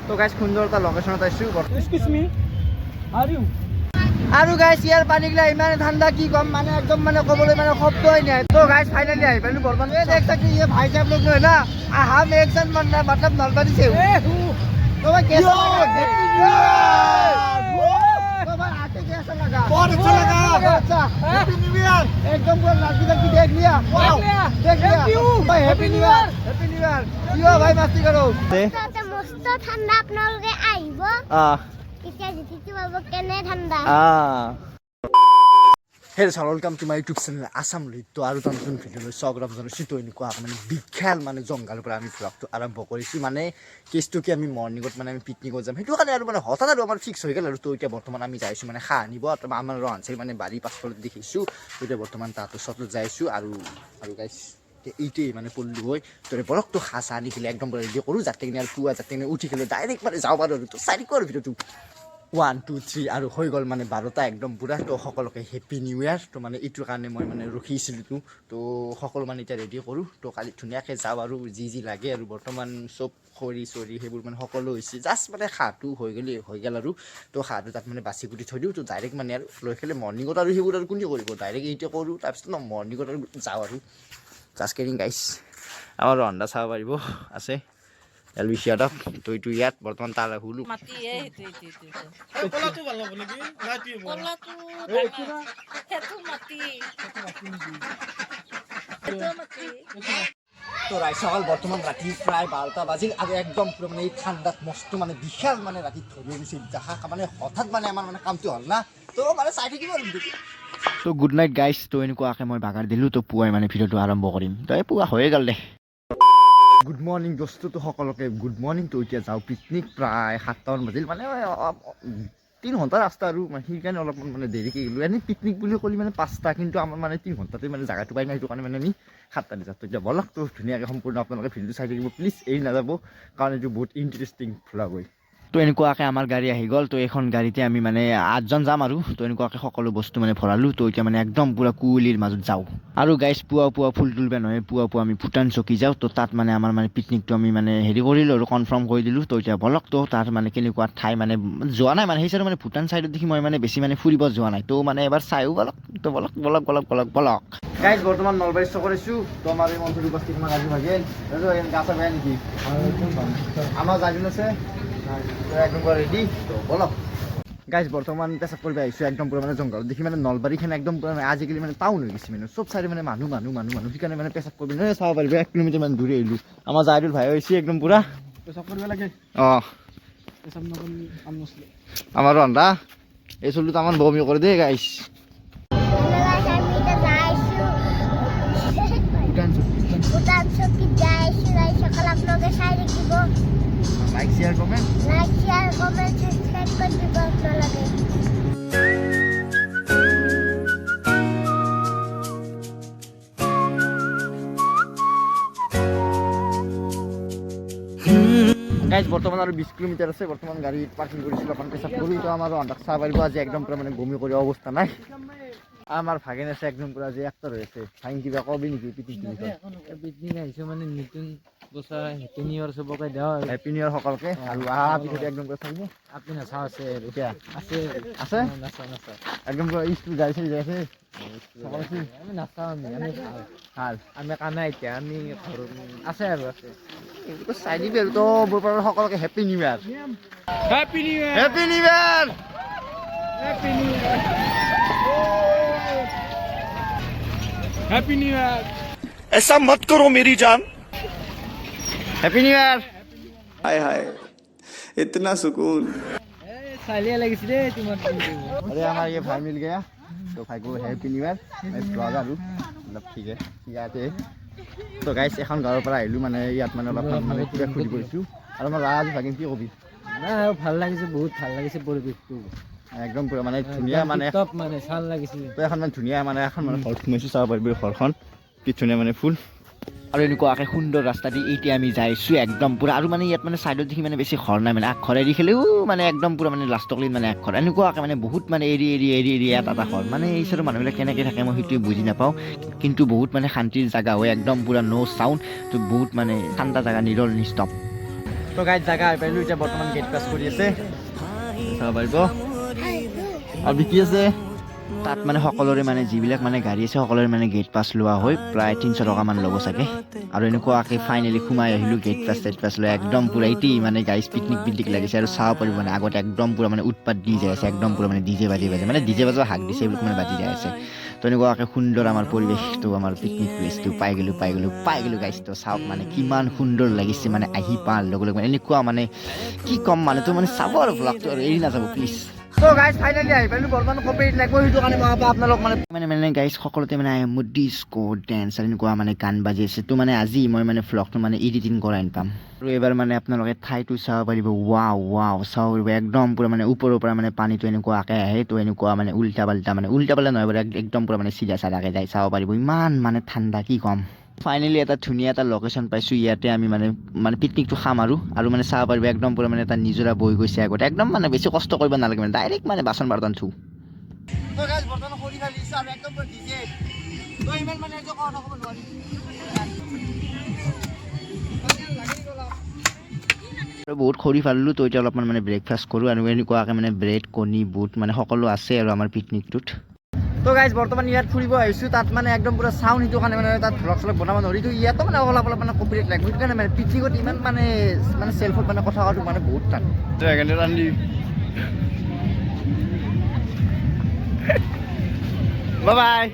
তো গাইজ সুন্দৰ এটা লোকেশ্যনত আইছোঁ। Excuse me. How are you? আৰু গাইজ ইয়াৰ পানীগিলা ইমান ঠাণ্ডা কি ক'ম মানে একদম মানে ক'বলৈ মানে শব্দই নাই। তো গাইজ ফাইনেলি আহি পালোঁ বৰ্তমান। এই দেখ सकते ये भाई साहब लोग जो है ना हम एक सन मतलब नलबारी से Hey, who? तो भाई कैसा लगा? तो भाई आके कैसा लगा? बहुत अच्छा लगा। अच्छा Happy New Year. एकदम पूरा लड़की लड़की देख लिया देख लिया Thank you. भाई हैप्पी न्यू ईयर क्यों भाई मस्ती करो মস্ত ঠাণ্ডা আপোনালোকে আহিব এতিয়া জিতিটো পাব কেনে ঠাণ্ডা Hey, so welcome to my YouTube channel Assam Lito আৰু এটা নতুন ভিডিঅ লৈ স্বাগতম জনাইছোঁ। তো এনেকুৱা মানে বিখ্যাত মানে জংঘলৰ পৰা আমি ব্লগটো আৰম্ভ কৰিছোঁ। মানে কেছটো কি আমি মৰ্ণিঙত মানে আমি পিকনিকত যাম সেইটো কাৰণে আৰু মানে হঠাৎ আৰু আমাৰ ফিক্স হৈ গ'ল আৰু তো এতিয়া বৰ্তমান আমি যাইছোঁ মানে খাহ আনিব আমাৰ ৰহানচাৰি মানে বাৰী পাছফালে দেখিছোঁ। তো এতিয়া বৰ্তমান তাতো চতত যাইছোঁ আৰু গাইছ এইটোৱেই মানে পল্লু হৈ তো বৰকটো খাহ চাহ আনি পেলাই একদম ৰেডি কৰোঁ যাতে কিনে আৰু পুৱা যাতে কিনে উঠি খেলোঁ ডাইৰেক্ট মানে যাব পাৰোঁ আৰু তো চাৰি কৰ ভিডিঅ'টো 1 2 3 আৰু হৈ গ'ল মানে 12টা একদম পুৰা। তো সকলোকে হেপী নিউ ইয়াৰ। তো মানে এইটোৰ কাৰণে মই মানে ৰখিছিলোঁ। তো সকলো মানে এতিয়া ৰেডি কৰোঁ। তো কালি ধুনীয়াকৈ যাওঁ আৰু যি লাগে আৰু বৰ্তমান চব খৰি চৰি সেইবোৰ মানে সকলো হৈছে জাষ্ট মানে খাহটো হৈ গ'ল আৰু তো খাহটো তাত মানে বাচি কুটি থৈ দিওঁ। তো ডাইৰেক্ট মানে আৰু লৈ খেলে মৰ্ণিঙত আৰু সেইবোৰ আৰু কোনে কৰিব ডাইৰেক্ট এইটোৱে কৰোঁ তাৰপিছত মৰ্ণিঙত আৰু যাওঁ আৰু জাষ্ট কেৰিং গাইছ আমাৰ ৰন্ধা চাব পাৰিব আছে এলবিচিয়াত তো এইটো ইয়াত বৰ্তমান তাৰ হুলো মাটি কলাটো ভাল হ'ব নেকি? নাইটো কলাটো সেইটো মাটি তো সকাল বৰ্তমান ৰাতি প্ৰায় 12টা বাজিল আৰু একদম পুৰো মানে এই ঠাণ্ডাত মস্ত মানে বিশাল মানে ৰাতি ধৰি গৈছে দেখা মানে হঠাৎ মানে আমাৰ মানে কামটো হ'ল না তো মানে চাই থাকিব আৰু তো গুড নাইট গাইজ। তো এনেকুৱাকৈ মই বাগাৰ দিলোঁ। তো পুৱাই মানে ভিডিঅ'টো আৰম্ভ কৰিম। তো এই পুৱা হৈয়ে গ'ল দে। গুড মৰ্ণিং দোস্তটো সকলোকে গুড মৰ্ণিং। তো এতিয়া যাওঁ পিকনিক প্ৰায় 7টামান বাজিল মানে 3 ঘণ্টা ৰাস্তা আৰু সেইকাৰণে অলপমান মানে দেৰিকৈ গ'লোঁ। এনেই পিকনিক বুলি ক'লে মানে 5টা কিন্তু আমাৰ মানে 3 ঘণ্টাতে মানে জেগাটো পাই নাই সেইটো কাৰণে মানে আমি 7টা বজাত তো এতিয়া বলক তো ধুনীয়াকৈ সম্পূৰ্ণ আপোনালোকে ভিডিঅ'টো চাই থাকিব প্লিজ এৰি নাযাব কাৰণ এইটো বহুত ইণ্টাৰেষ্টিং ভ্লগ হয়। তো এনেকুৱাকৈ আমাৰ গাড়ী আহি গ'ল। তো এইখন গাড়ীতে আমি মানে 8জন যাম আৰু তো এনেকুৱাকৈ সকলো বস্তু মানে ভৰালোঁ। তো এতিয়া মানে একদম পূৰা কুঁৱলীৰ মাজত যাওঁ আৰু গাইজ পুৱা ফুল তুলিব নহয় পুৱা আমি ভূটান চকী যাওঁ। তো তাত মানে আমাৰ মানে পিকনিকটো আমি মানে হেৰি কৰিলোঁ আৰু কনফাৰ্ম কৰি দিলোঁ। তো এতিয়া বলক তো তাত মানে কেনেকুৱা ঠাই মানে যোৱা নাই মানে সেই চাইডে মানে ভূটান চাইডত দেখি মই মানে বেছি মানে ফুৰিব যোৱা নাই। তো মানে এবাৰ চাইও বলক তো বলক গাইজ বৰ্তমান নলবাৰী চকত আছোঁ। তো আমাৰ এই মন্ত্ৰী উপস্থিত আমাৰ ৰাজু ভাগিল গা চা বেয়া নেকি আমাৰ জাগিল আছে একদম ৰেডি তো বলক গাইজ বৰ্তমান পেচাব কৰিব আহিছোঁ একদম পুৰা মানে জংঘলত দেখি মানে নলবাৰীখন একদম পুৰা আজিকালি মানে টাউন হৈ গৈছে মানে চব চাইডে মানে মানুহ সেইকাৰণে মানে পেচাব কৰিব নহয় চাব পাৰিব 1 কিলোমিটাৰ মান দূৰে আহিলোঁ। আমাৰ জাহিদুল ভাই হৈছে একদম পুৰা পেচাব কৰিব লাগে অঁ পেচাব নকৰি কাম নচলে আমাৰ ৰন্ধা এই চলটো তামান বমি কৰে দেই গাইজ ভূটান চকীত যাই আছোঁ সকল আপোনালোকে চাই থাকিব লাইক শ্বেয়াৰ কমেণ্ট সাবস্ক্ৰাইব কৰি দিব আপোনালোকে গাইজ বৰ্তমান আৰু 20 কিলোমিটাৰ আছে। বৰ্তমান গাড়ী পাৰ্কিং কৰিছিলোঁ এখন পেচাব কৰোঁ তো আমাৰ ৰন্ধাক চাহ পাৰিব আজি একদম পুৰা মানে বমি কৰি অৱস্থা নাই। আমাৰ ভাগেন আছে একদম পুৰা যে এক্টৰ হৈ আছে ভাগিন কিবা কবি নেকি পিকনিক আহিছোঁ মানে নতুন বছৰ হেপী নিউ ইয়াৰ চবকে দেওঁ আৰু হেপী নিউ ইয়াৰ সকলোকে আৰু পিছত একদম পুৰা চাব আপুনি নাচাওঁ আছে এতিয়া আছে নাচাওঁ একদম পুৰা স্কুল যাই আছে আমি নাচাওঁ আমি ভাল আমি কানা এতিয়া আমি ঘৰত আছে আৰু আছে এইবোৰ চাই দিবি আৰু তো বৰ সকলোকে হেপী নিউ ইয়াৰ হেপী নিউ ইয়াৰ হেপী নিউ ইয়াৰ হেপী নিউ ইয়াৰ हैप्पी न्यू ईयर ऐसा मत करो मेरी जान হেপী নিউ ইয়াৰ हाय हाय इतना सुकून सालिया लगी रे तुम्हारे अरे हमारा ये भाई मिल गया तो भाई को हैप्पी न्यू ईयर मैं ब्लॉग आलू मतलब ठीक है ইয়াতে তো গাইছ এখন গাঁৱৰ পৰা আহিলোঁ মানে ইয়াত মানে অলপমান মানে কিবা ফুৰিব গৈছোঁ আৰু আমাৰ ৰাজ ভাগিন কি কবি না ভাল লাগিছে বহুত ভাল লাগিছে পৰিৱেশটো একদম পুৰা মানে ধুনীয়া মানে টপ মানে ভাল লাগিছিল তো এখন মানে ধুনীয়া মানে এখন মানে ঘৰত সোমাইছোঁ চাব পাৰিবি ঘৰখন কি ধুনীয়া মানে ফুল আৰু এনেকুৱাকৈ সুন্দৰ ৰাস্তা দি এতিয়া আমি যাইছোঁ একদম পুৰা আৰু মানে ইয়াত মানে চাইডত দেখি মানে বেছি ঘৰ নাই মানে আগঘৰ এৰি খেলিও মানে একদম পুৰা মানে লাষ্টকলিন মানে আগঘৰ এনেকুৱাকৈ মানে বহুত মানে এৰি এটা ঘৰ মানে এই ওচৰৰ মানুহবিলাক কেনেকৈ থাকে মই সেইটোৱে বুজি নাপাওঁ কিন্তু বহুত মানে শান্তিৰ জেগা হয় একদম পুৰা ন' চাউণ্ড তো বহুত মানে ঠাণ্ডা জেগা নিৰল নিস্তব্ধ তো গাইজ জাগা আহি পাইলোঁ এতিয়া বৰ্তমান গেট পাছ কৰি আছে চাব পাৰিব আৰু বিকি আছে তাত মানে সকলোৰে মানে যিবিলাক মানে গাড়ী আছে সকলোৰে মানে গেট পাছ লোৱা হয় প্ৰায় 300 টকামান ল'ব চাগে আৰু এনেকুৱাকৈ ফাইনেলি সোমাই আহিলোঁ গেট পাছ লৈ একদম পূৰা এটি মানে গাইজ পিকনিক লাগিছে আৰু চাব পাৰিব মানে আগতে একদম পূৰা মানে উৎপাত দি যাই আছে একদম পূৰা মানে ডিজে বাজি মানে ডিজে বাজৰ হাক দিছে এইবিলাক মানে বাজি যাই আছে তো এনেকুৱাকৈ সুন্দৰ আমাৰ পৰিৱেশটো আমাৰ পিকনিক প্লেচটো পাই গ'লোঁ গাইজ তো চাওক মানে কিমান সুন্দৰ লাগিছে মানে আহি পাৰ লগে মানে এনেকুৱা মানে কি ক'ম মানে তো মানে চাব আৰু ব্লগটো আৰু এৰি নাযাব প্লিজ তো গাইজ ফাইনেলি আহি পাইলোঁ বৰ্তমান কপিৰাইট লাগিব সেইটো কাৰণে মই আপোনালোক মানে গাইজ সকলোতে মানে মোৰ ডিস্কো ডেন্স আৰু এনেকুৱা মানে গান বাজি আছে তো মানে আজি মই মানে ভ্লগটো মানে এডিটিং কৰাই নাপাম আৰু এবাৰ মানে আপোনালোকে ঠাইটো চাব পাৰিব ৱাও চাব পাৰিব একদম পূৰা মানে ওপৰৰ পৰা মানে পানীটো এনেকুৱাকৈ আহে তো এনেকুৱা মানে উল্টা পাল্টা নহয় বাৰু একদম পূৰা মানে চিধা চাধাকৈ যায় চাব পাৰিব ইমান মানে ঠাণ্ডা কি ক'ম ফাইনেলি এটা ধুনীয়া এটা লোকেশ্যন পাইছোঁ ইয়াতে আমি মানে পিকনিকটো খাম আৰু মানে চাব পাৰিব একদম পূৰা মানে এটা নিজৰা বৈ গৈছে আগতে একদম মানে বেছি কষ্ট কৰিব নালাগে মানে ডাইৰেক্ট মানে বাচন বৰ্তন ধুওঁ বহুত খৰি ফালিলোঁ তো এতিয়া অলপমান মানে ব্ৰেকফাষ্ট কৰোঁ আৰু এনেকুৱাকৈ মানে ব্ৰেড কণী বুট মানে সকলো আছে আৰু আমাৰ পিকনিকটোত তো গাইজ বৰ্তমান ইয়াত ফুৰিব আহিছোঁ তাত মানে একদম পূৰা চাউণ্ড সেইটো কাৰণে মানে তাত ভ্লগ চলগ বনাব নোৱাৰি তো ইয়াতো মানে অলপ মানে কপিৰাইট লাগিব সেইটো কাৰণে মানে পিকনিকত ইমান মানে চেল্ফত মানে কথা কোৱাটো মানে বহুত টান বাই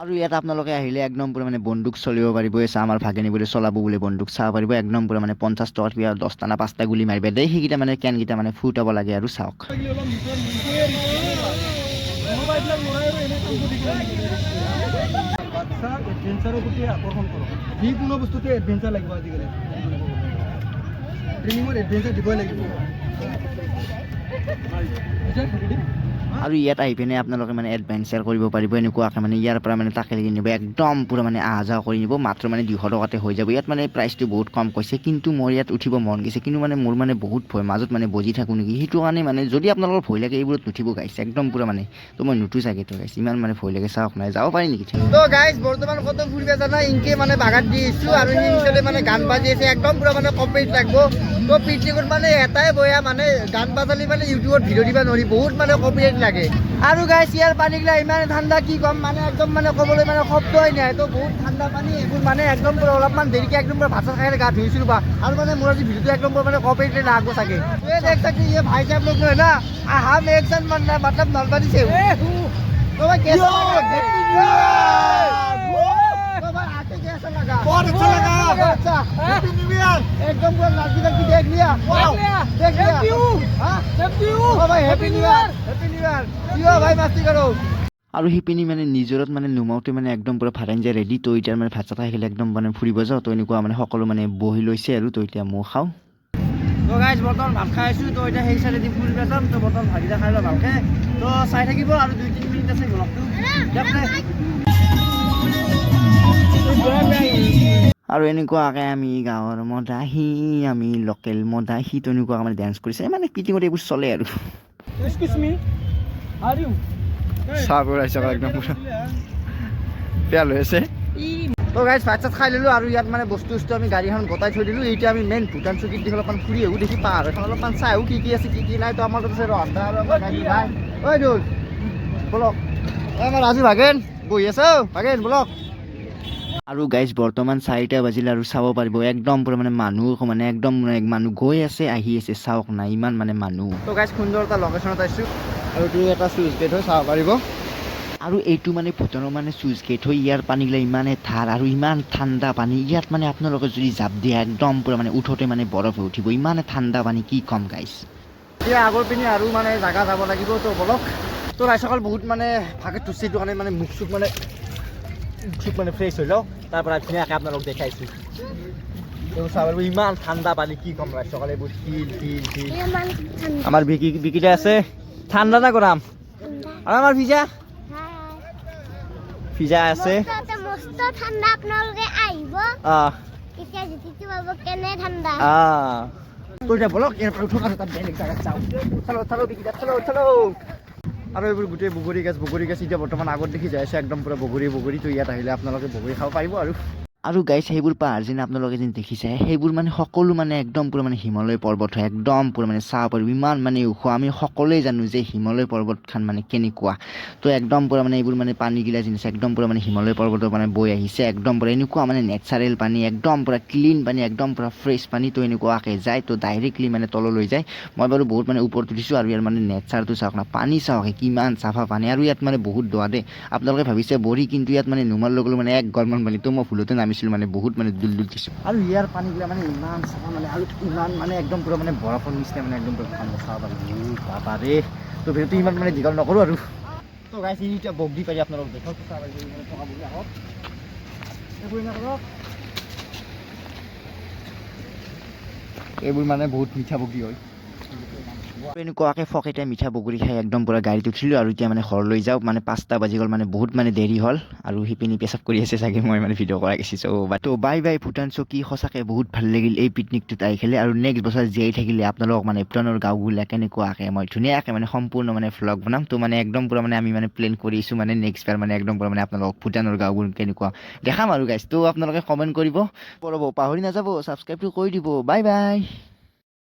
আৰু ইয়াত আপোনালোকে আহিলে একদম পূৰা মানে বন্দুক চলিব পাৰিব এই আমাৰ ভাগিনী বুলি চলাব বুলি বন্দুক চাব পাৰিব একদম পূৰা মানে 50 টকাত 10টা না 5টা গুলি মাৰিব দেই সেইকেইটা মানে কেনকেইটা মানে ফুটাব লাগে আৰু চাওক এডভেঞ্চাৰৰ প্ৰতি আকৰ্ষণ কৰক যিকোনো বস্তুতে এডভেঞ্চাৰ লাগিব আজিকালি ট্ৰেইনিঙত এডভেঞ্চাৰ দিবই লাগিব আৰু ইয়াত আহি পিনে আপোনালোকে মানে এডভেঞ্চাৰ কৰিব পাৰিব এনেকুৱাকৈ মানে ইয়াৰ পৰা মানে তাকে লাগি নিব একদম পূৰা মানে অহা যোৱা কৰি নিব মাত্ৰ মানে 200 টকাতে হৈ যাব ইয়াত মানে প্ৰাইচটো বহুত কম কৈছে কিন্তু মোৰ ইয়াত উঠিব মন গৈছে কিন্তু মানে মোৰ মানে বহুত ভয় মাজত মানে বজি থাকোঁ নেকি সেইটো কাৰণে মানে যদি আপোনালোকৰ ভয় লাগে এইবোৰত নুঠিব গাইছে একদম পূৰা মানে তো মই নুঠো চাগে তো গাইছে ইমান মানে ভয় লাগে চাওক নাই যাব পাৰি নেকি তো গাইজ বৰ্তমান কত ফুৰিব জানা ইনকে মানে বাগাত দি আছোঁ আৰু ইনকে মানে গান বাজি আছে একদম পূৰা মানে কপিৰাইট লাগিব তো পিকনিকত মানে এটাই বয়া মানে গান বাজালি মানে ইউটিউবত ভিডিঅ' দিব নোৱাৰি বহুত মানে কপিৰাইট লাগে আৰু গাইজ ইয়াৰ পানীগিলা ইমান ঠাণ্ডা কি ক'ম মানে একদম মানে ক'বলৈ মানে শব্দই নাই তো বহুত ঠাণ্ডা পানী এইবোৰ মানে একদম পূৰা অলপমান দেৰিকৈ একদম পূৰা ভাত চাত খাই গা ধুইছিলোঁ বা আৰু মানে মোৰ আজি ভিডিঅ'টো একদম পূৰা মানে কপিৰাইট লাগব চাগে এই দেখ सकते ये भाई साहब लोग जो है ना हम एक सन मतलब नलबारी से तो भाई कैसा लगा तो भाई आके कैसा लगा बहुत अच्छा लगा अच्छा हैप्पी न्यू ईयर एकदम पूरा नाची करके देख लिया देख लिया थैंक यू ओ भाई हैप्पी न्यू ईयर यो भाई मस्ती करो আৰু সিপিনি মানে নিজৰত মানে নুমাওঁতে মানে একদম পূৰা ভাত আঞ্জা ৰেডি তো এতিয়া মানে ভাত চাত খাই খেলি একদম মানে ফুৰিব যাওঁ তো এনেকুৱা মানে সকলো মানে বহি লৈছে আৰু তো এতিয়া মই খাওঁ তো গাইজ বৰ্তমান ভাত খাই আছোঁ তো এতিয়া সেই চাইডেদি ফুৰিব যাম তো বৰ্তমান ভাতকেইটা খাই লওঁ ভালকৈ তো চাই থাকিব আৰু 2-3 মিনিট আছে ব্লগটো আৰু এনেকুৱাকৈ আমি গাঁৱৰ মদাহী আমি লোকেল মদাহী তো এনেকুৱাকৈ মানে ডেন্স কৰিছে মানে পিকনিকত এইবোৰ চলে আৰু চাহ কৰিছে একদম পুৰা বেয়া লৈ আছে তো গাইজ ভাত চাত খাই ল'লোঁ আৰু ইয়াত মানে বস্তু আমি গাড়ীখন গতাই থৈ দিলোঁ এতিয়া আমি মেইন ভূটান চকীত দেখি অলপমান ফুৰি আহোঁ দেখি পাহাৰ এখন অলপমান চাই আহোঁ কি আছে কি নাই তো আমাৰ তাত আছে ৰন্ধা আৰু ভাই ঐ দোল বলক আমাৰ ৰাজু ভাগেন বহি আছে ভাগেন বলক আৰু গাইজ বৰ্তমান 4টা বাজিলে আৰু চাব পাৰিব একদম পূৰা মানে মানুহ মানে একদম মানুহ গৈ আছে আহি আছে চাওক নাই ইমান মানে মানুহ তো গাইজ সুন্দৰ এটা লোকেশ্যনত আহিছোঁ আৰু তুমি এটা চুইচ গেট হৈ চাব পাৰিব আৰু এইটো মানে ভূটানৰ মানে চুইচ গেট হৈ ইয়াৰ পানীগিলা ইমানে ধাৰ আৰু ইমান ঠাণ্ডা পানী ইয়াত মানে আপোনালোকে যদি জাপ দিয়ে একদম পূৰা মানে উঠোতে মানে বৰফ হৈ উঠিব ইমানে ঠাণ্ডা পানী কি ক'ম গাইজ এতিয়া আগৰ পিনে আৰু মানে জাগা যাব লাগিব তো বলক তো ৰাইজসকল বহুত মানে ভাগে তুচিটো কাৰণে মানে মুখ চুখ মানে ফ্ৰেছ হৈ লওক তাৰপৰা ধুনীয়াকৈ আপোনালোক দেখাইছোঁ এইবোৰ চাব পাৰিব ইমান ঠাণ্ডা পানী কি ক'ম ৰাইজসকল এইবোৰ শিল আমাৰ বিকিটা আছে ঠাণ্ডা না গৰম আৰু আমাৰ ফিজা আছে মস্ত ঠাণ্ডা আপোনালোকে আহিব এতিয়া জিতিটো পাব কেনে ঠাণ্ডা তো এতিয়া বলক ইয়াৰ পৰা উঠক আৰু তাত বেলেগ জাগাত যাওঁ চলো বিকিটা চলো আৰু এইবোৰ গোটেই বগৰী গাছ এতিয়া বৰ্তমান আগত দেখি যাই আছে একদম পূৰা বগৰী তো ইয়াত আহিলে আপোনালোকে বগৰী খাব পাৰিব আৰু আৰু গাইছ সেইবোৰ পাহাৰ যেন আপোনালোকে যেন দেখিছে সেইবোৰ মানে সকলো মানে একদম পূৰা মানে হিমালয় পৰ্বত হয় একদম পূৰা মানে চাব পাৰিব ইমান মানে ওখ আমি সকলোৱে জানো যে হিমালয় পৰ্বতখন মানে কেনেকুৱা তো একদম পূৰা মানে এইবোৰ মানে পানীগিলা জিনিস একদম পূৰা মানে হিমালয় পৰ্বতৰ মানে বৈ আহিছে একদম পূৰা এনেকুৱা মানে নেচাৰেল পানী একদম পূৰা ক্লিন পানী একদম পূৰা ফ্ৰেছ পানী তো এনেকুৱাকৈ যায় তো ডাইৰেক্টলি মানে তললৈ যায় মই বাৰু বহুত মানে ওপৰত উঠিছোঁ আৰু ইয়াৰ মানে নেচাৰটো চাওক না পানী চাওক কিমান চাফা পানী আৰু ইয়াত মানে বহুত দোৱা দেই আপোনালোকে ভাবিছে বৰি কিন্তু ইয়াত মানে নুমাৰ লগে মানে এক গলমান পানী তো মই ভুলতে নামিছিলোঁ মানে বহুত মানে দুল দিছোঁ আৰু ইয়াৰ পানীগিলা মানে ইমান চাফা মানে আৰু ইমান মানে একদম পূৰা মানে বৰফৰ নিচিনা মানে একদম পূৰা ঠাণ্ডা চাব পাবা ৰে তো ভিডিঅ'টো ইমান মানে দীঘল নকৰোঁ আৰু তো গাইছ এতিয়া বগদি পাৰি আপোনালোক দেখক চাব মানে থকা বুলি আহক এইবোৰ মানে বহুত মিঠা বগৰী হয় এনেকুৱাকৈ ফকেটে মিঠা বগৰী খাই একদম পূৰা গাড়ীত উঠিলোঁ আৰু এতিয়া মানে ঘৰলৈ যাওঁ মানে 5টা বাজি গ'ল মানে বহুত মানে দেৰি হ'ল আৰু সিপিনি পেচাব কৰি আছে চাগে মই মানে ভিডিঅ' কৰাই গৈছোঁ তো বাই বাই ভূটান চকী সঁচাকৈ বহুত ভাল লাগিল এই পিকনিকটোত আহি খেলি আৰু নেক্সট বছৰ জীয়াই থাকিলে আপোনালোকক মানে ভূটানৰ গাঁওবিলাক কেনেকুৱাকৈ মই ধুনীয়াকৈ মানে সম্পূৰ্ণ মানে ভ্লগ বনাম তো মানে একদম পূৰা মানে আমি মানে প্লেন কৰিছোঁ মানে নেক্সট বাৰ মানে একদম পূৰা মানে আপোনালোকক ভূটানৰ গাঁওবোৰ কেনেকুৱা দেখাম আৰু গাইছ তো আপোনালোকে কমেণ্ট কৰিব পাহৰি নাযাব ছাবস্ক্ৰাইবটো কৰি দিব বাই বাই